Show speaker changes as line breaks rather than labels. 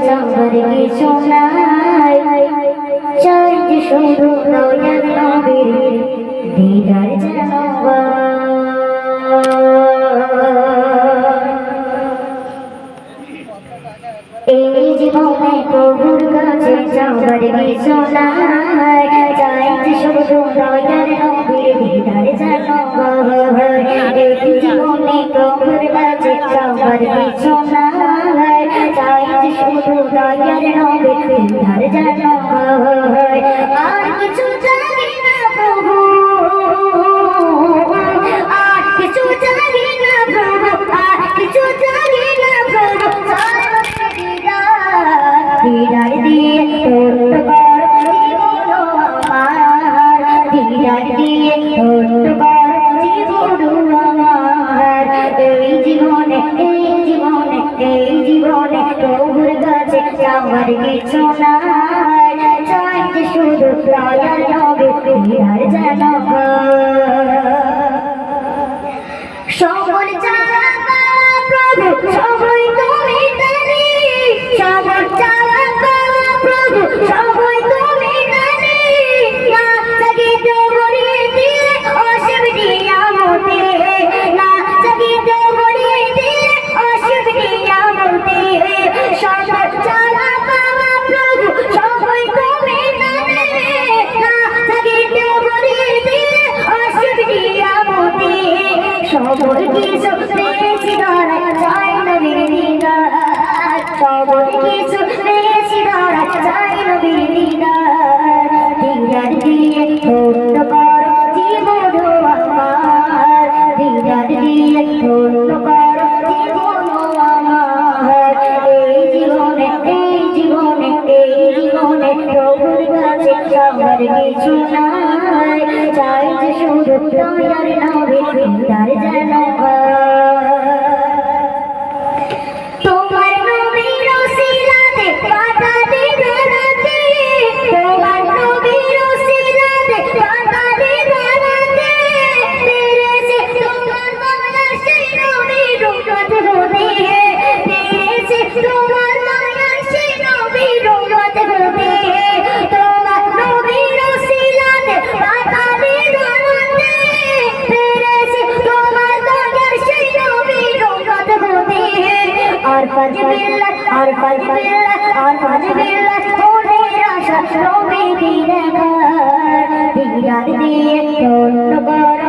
চাঁদের কিছু নাই, চাই যে শুধু দয়ার নবীর দিদার যেন এই জীবনে প্রভুর কাছে চাঁদের কিছু নাই, চাই যে শুধু দয়ার নবীর দিদার যেন এই জীবনে প্রভুর কাছে চাঁদের কিছু নাই, চাই যে শুধু দয়ার নবীর দিদার যেন আর কিছু জানি না প্রভু, আর কিছু জানি না প্রভু, আর কিছু জানি না প্রভু, দিদার দিয়ে ছোট্ট কর জীবন আমার, দিদার দিয়ে ছোট্ট কর জীবন আমার। এই জীবনে এই জীবনে এই জীবনে প্রভুর কাছে আমার কিছু নাই, চাই যে শুধু দয়ার নবীর দিদার যেন সকল চাওয়া পাওয়া প্রভু সবই তুমি জানি, সকল চাওয়া পাওয়া প্রভু সবই তুমি জানি, না জাগিতে ভরিয়ে দিলে অসীম নিয়ামতে, না জাগিতে ভরিয়ে দিলে অসীম নিয়ামতে, সকল চাওয়া পাওয়া প্রভু সবই তুমি জানি, না জাগিতে ভরিয়ে দিলে অসীম নিয়ামতে, সকল কিছু পেয়েছি ধরা চাই নবীর দিদার, সকল কিছু পেয়েছি ধরা চাই নবীর দিদার, দিদার দিয়ে ছোট্ট কর জীবন আমার, দিদার দিয়ে ছোট্ট কর জীবন আমার। এই জীবনে এই জীবনে এই জীবনে প্রভুর কাছে আমার কিছু নাই, চাই যে শুধু দয়ার নবীর দিদার যেন তোমার নবীর ওসিলাতে পাঠাতে ধরাতে, তোমার নবীর ওসিলাতে পাঠাতে ধরাতে, পেরেছে তোমার মায়ার সেই নবীর রহমত হতে, পেরেছে তোমার মায়ার সেই নবীর রহমত হতে, তোমার নবীর ওসিলাতে পাঠাতে ধরাতে, পেরেছে তোমার মায়ার সেই নবীর রহমত হতে। আর পাঁচ বিল্লাহ আর পাঁচ বিল্লাহ আর পাঁচ বিল্লাহ মনের আশা নবী দিদার, দিদার দিয়ে ছোট্ট কর